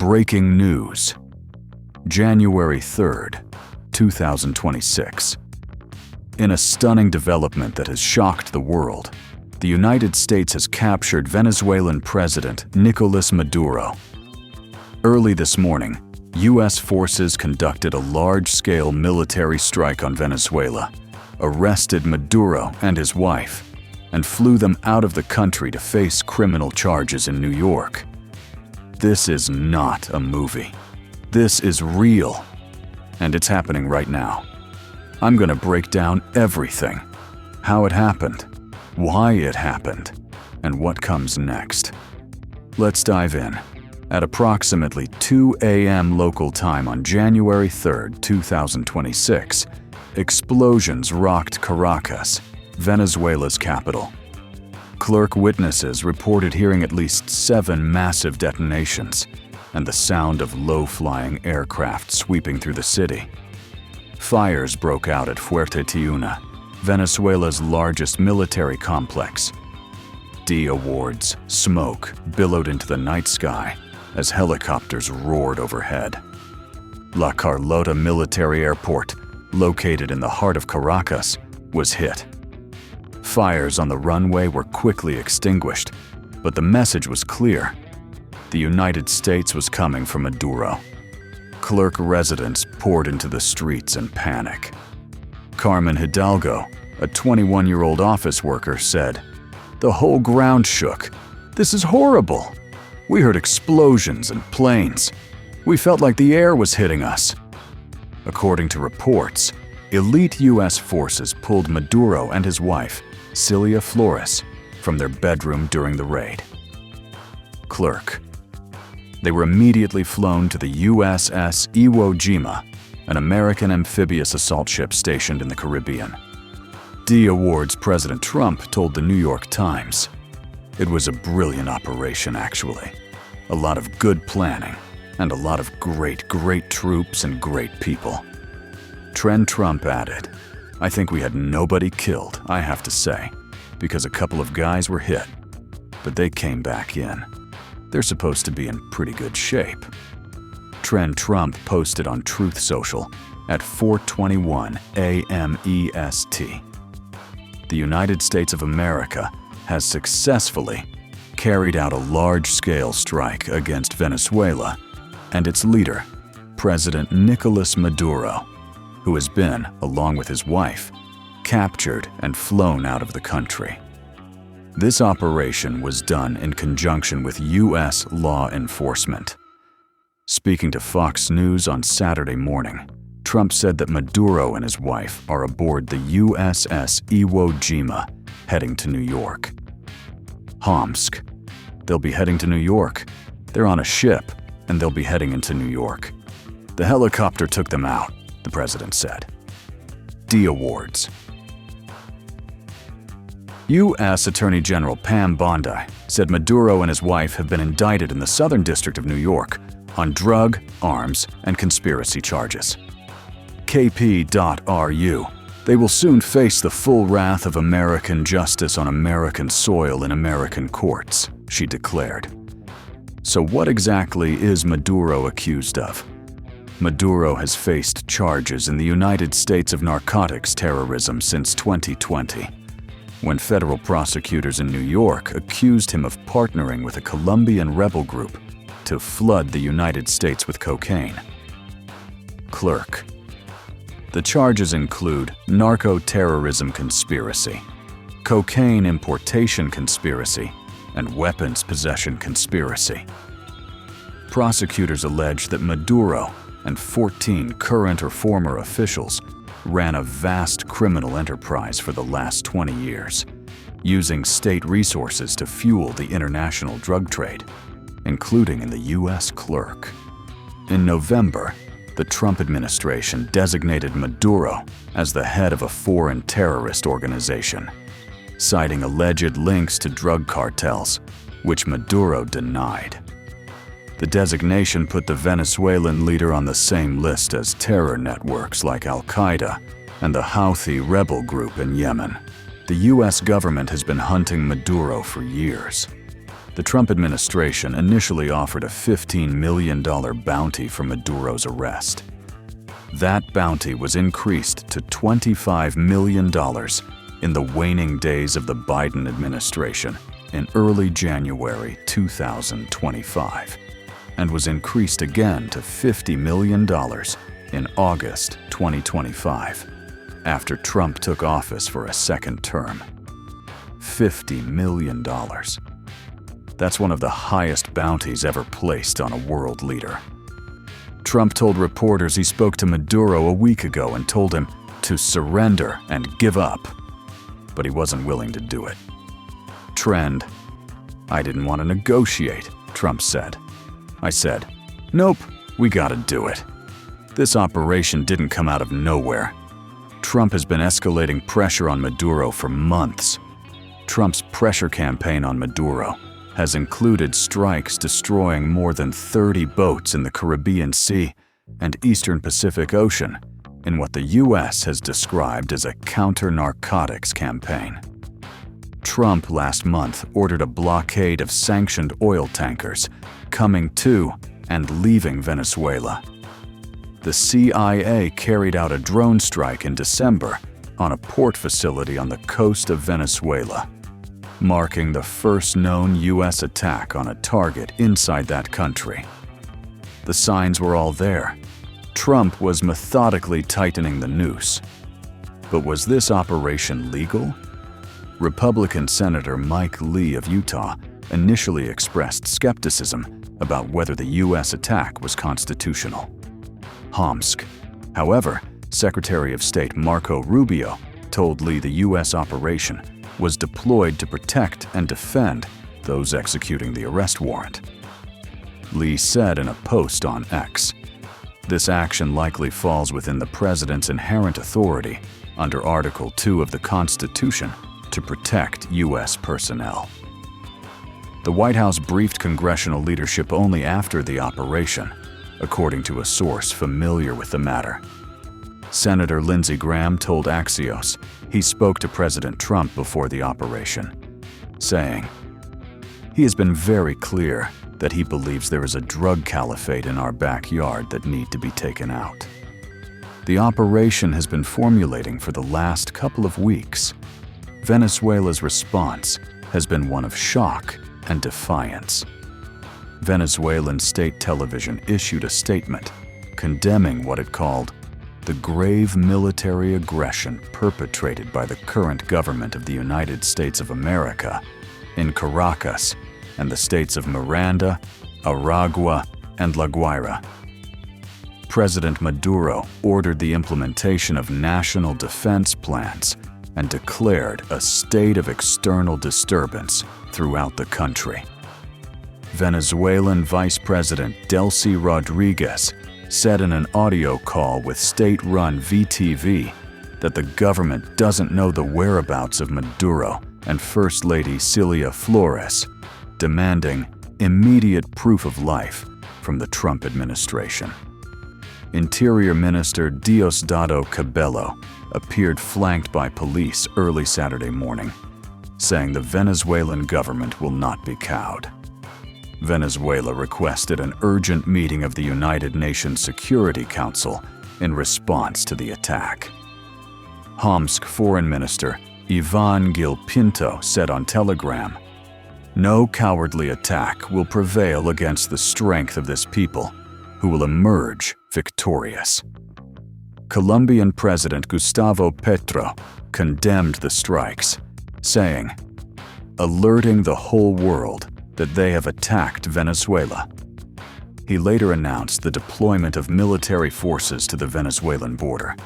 Breaking news. January 3rd, 2026. In a stunning development that has shocked the world, the United States has captured Venezuelan President Nicolás Maduro. Early this morning, U.S. forces conducted a large-scale military strike on Venezuela, arrested Maduro and his wife, and flew them out of the country to face criminal charges in New York. This is not a movie. This is real, and it's happening right now. I'm going to break down everything: how it happened, why it happened, and what comes next. Let's dive in. At approximately 2 a.m. local time on January 3rd, 2026, explosions rocked Caracas, Venezuela's capital. Clerk witnesses reported hearing at least 7 massive detonations and the sound of low-flying aircraft sweeping through the city. Fires broke out at Fuerte Tiuna, Venezuela's largest military complex. D-awards, smoke billowed into the night sky as helicopters roared overhead. La Carlota Military Airport, located in the heart of Caracas, was hit. Fires on the runway were quickly extinguished, but the message was clear: the United States was coming for Maduro. Clerk residents poured into the streets in panic. Carmen Hidalgo, a 21-year-old office worker, said, "The whole ground shook. This is horrible. We heard explosions and planes. We felt like the air was hitting us." According to reports, elite U.S. forces pulled Maduro and his wife, Cilia Flores, from their bedroom during the raid. Clerk. They were immediately flown to the USS Iwo Jima, an American amphibious assault ship stationed in the Caribbean. D-awards President Trump told the New York Times, "It was a brilliant operation, actually. A lot of good planning, and a lot of great troops and great people." Trump added, "I think we had nobody killed, I have to say, because a couple of guys were hit, but they came back in. They're supposed to be in pretty good shape." Trump posted on Truth Social at 4:21 a.m. EST. The United States of America has successfully carried out a large-scale strike against Venezuela and its leader, President Nicolás Maduro, who has been, along with his wife, captured and flown out of the country. This operation was done in conjunction with U.S. law enforcement. Speaking to Fox News on Saturday morning, Trump said that Maduro and his wife are aboard the USS Iwo Jima, heading to New York. Homsk. They'll be heading to New York. They're on a ship, and they'll be heading into New York. The helicopter took them out, the president said. D-awards. U.S. Attorney General Pam Bondi said Maduro and his wife have been indicted in the Southern District of New York on drug, arms, and conspiracy charges. KP.RU. They will soon face the full wrath of American justice on American soil in American courts, she declared. So what exactly is Maduro accused of? Maduro has faced charges in the United States of narcotics terrorism since 2020, when federal prosecutors in New York accused him of partnering with a Colombian rebel group to flood the United States with cocaine. Clerk. The charges include narco-terrorism conspiracy, cocaine importation conspiracy, and weapons possession conspiracy. Prosecutors allege that Maduro and 14 current or former officials ran a vast criminal enterprise for the last 20 years, using state resources to fuel the international drug trade, including in the U.S. clerk. In November, the Trump administration designated Maduro as the head of a foreign terrorist organization, citing alleged links to drug cartels, which Maduro denied. The designation put the Venezuelan leader on the same list as terror networks like Al-Qaeda and the Houthi rebel group in Yemen. The U.S. government has been hunting Maduro for years. The Trump administration initially offered a $15 million bounty for Maduro's arrest. That bounty was increased to $25 million in the waning days of the Biden administration in early January 2025, and was increased again to $50 million in August 2025, after Trump took office for a second term. $50 million. That's one of the highest bounties ever placed on a world leader. Trump told reporters he spoke to Maduro a week ago and told him to surrender and give up, but he wasn't willing to do it. Trend: "I didn't want to negotiate," Trump said. I said, "Nope, we gotta do it." This operation didn't come out of nowhere. Trump has been escalating pressure on Maduro for months. Trump's pressure campaign on Maduro has included strikes destroying more than 30 boats in the Caribbean Sea and Eastern Pacific Ocean in what the U.S. has described as a counter-narcotics campaign. Trump last month ordered a blockade of sanctioned oil tankers coming to and leaving Venezuela. The CIA carried out a drone strike in December on a port facility on the coast of Venezuela, marking the first known U.S. attack on a target inside that country. The signs were all there. Trump was methodically tightening the noose. But was this operation legal? Republican Senator Mike Lee of Utah initially expressed skepticism about whether the U.S. attack was constitutional. Homsk. However, Secretary of State Marco Rubio told Lee the U.S. operation was deployed to protect and defend those executing the arrest warrant. Lee said in a post on X, "This action likely falls within the president's inherent authority under Article 2 of the Constitution to protect U.S. personnel." The White House briefed congressional leadership only after the operation, according to a source familiar with the matter. Senator Lindsey Graham told Axios he spoke to President Trump before the operation, saying, "He has been very clear that he believes there is a drug caliphate in our backyard that need to be taken out." The operation has been formulating for the last couple of weeks. Venezuela's response has been one of shock and defiance. Venezuelan state television issued a statement condemning what it called the grave military aggression perpetrated by the current government of the United States of America in Caracas and the states of Miranda, Aragua, and La Guaira. President Maduro ordered the implementation of national defense plans and declared a state of external disturbance throughout the country. Venezuelan Vice President Delcy Rodriguez said in an audio call with state-run VTV that the government doesn't know the whereabouts of Maduro and First Lady Cilia Flores, demanding immediate proof of life from the Trump administration. Interior Minister Diosdado Cabello appeared flanked by police early Saturday morning, saying the Venezuelan government will not be cowed. Venezuela requested an urgent meeting of the United Nations Security Council in response to the attack. Homsk Foreign Minister Ivan Gil Pinto said on Telegram, "No cowardly attack will prevail against the strength of this people, who will emerge victorious." Colombian President Gustavo Petro condemned the strikes, saying, "Alerting the whole world that they have attacked Venezuela." He later announced the deployment of military forces to the Venezuelan border.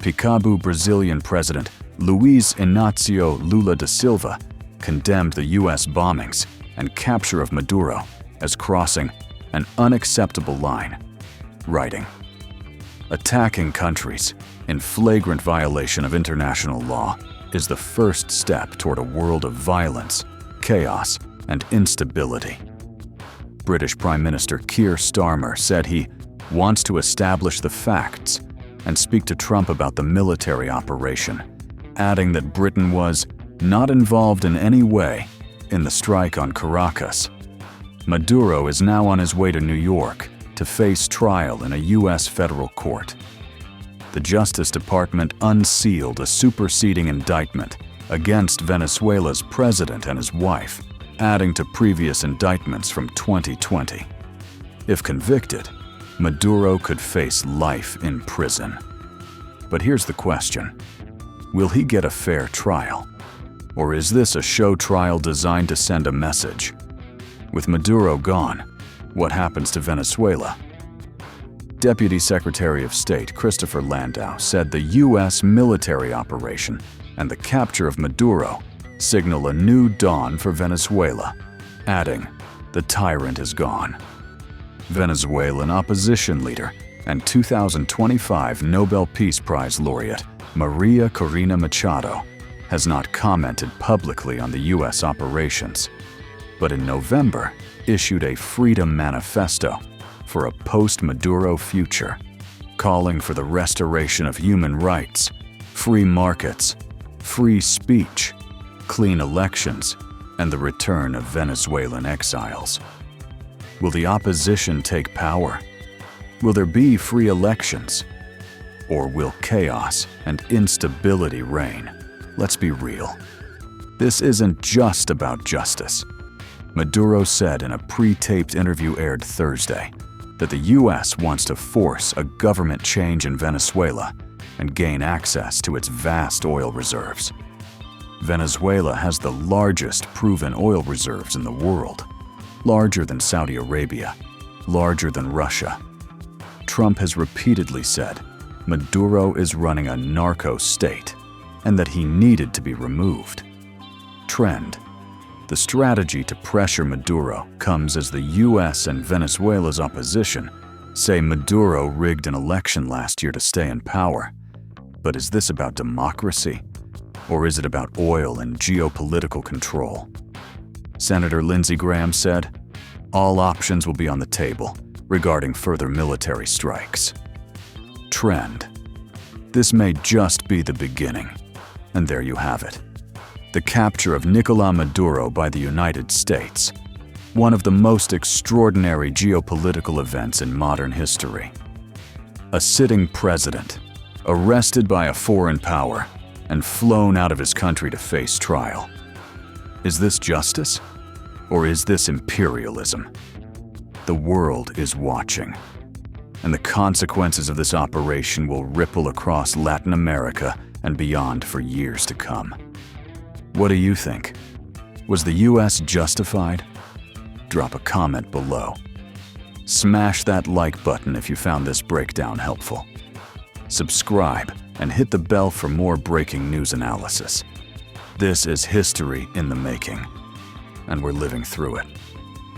Peekaboo Brazilian President Luiz Inácio Lula da Silva condemned the U.S. bombings and capture of Maduro as crossing an unacceptable line, writing, "Attacking countries in flagrant violation of international law is the first step toward a world of violence, chaos, and instability." British Prime Minister Keir Starmer said he wants to establish the facts and speak to Trump about the military operation, adding that Britain was not involved in any way in the strike on Caracas. Maduro is now on his way to New York to face trial in a U.S. federal court. The Justice Department unsealed a superseding indictment against Venezuela's president and his wife, adding to previous indictments from 2020. If convicted, Maduro could face life in prison. But here's the question: will he get a fair trial? Or is this a show trial designed to send a message? With Maduro gone, what happens to Venezuela? Deputy Secretary of State Christopher Landau said the U.S. military operation and the capture of Maduro signal a new dawn for Venezuela, adding, "The tyrant is gone." Venezuelan opposition leader and 2025 Nobel Peace Prize laureate Maria Corina Machado has not commented publicly on the U.S. operations, but in November issued a Freedom Manifesto for a post-Maduro future, calling for the restoration of human rights, free markets, free speech, clean elections, and the return of Venezuelan exiles. Will the opposition take power? Will there be free elections? Or will chaos and instability reign? Let's be real. This isn't just about justice. Maduro said in a pre-taped interview aired Thursday that the U.S. wants to force a government change in Venezuela and gain access to its vast oil reserves. Venezuela has the largest proven oil reserves in the world, larger than Saudi Arabia, larger than Russia. Trump has repeatedly said Maduro is running a narco-state and that he needed to be removed. Trend: the strategy to pressure Maduro comes as the U.S. and Venezuela's opposition say Maduro rigged an election last year to stay in power. But is this about democracy? Or is it about oil and geopolitical control? Senator Lindsey Graham said, "All options will be on the table regarding further military strikes." Trend: this may just be the beginning. And there you have it. The capture of Nicolás Maduro by the United States, one of the most extraordinary geopolitical events in modern history. A sitting president, arrested by a foreign power, and flown out of his country to face trial. Is this justice? Or is this imperialism? The world is watching, and the consequences of this operation will ripple across Latin America and beyond for years to come. What do you think? Was the U.S. justified? Drop a comment below. Smash that like button if you found this breakdown helpful. Subscribe and hit the bell for more breaking news analysis. This is history in the making, and we're living through it.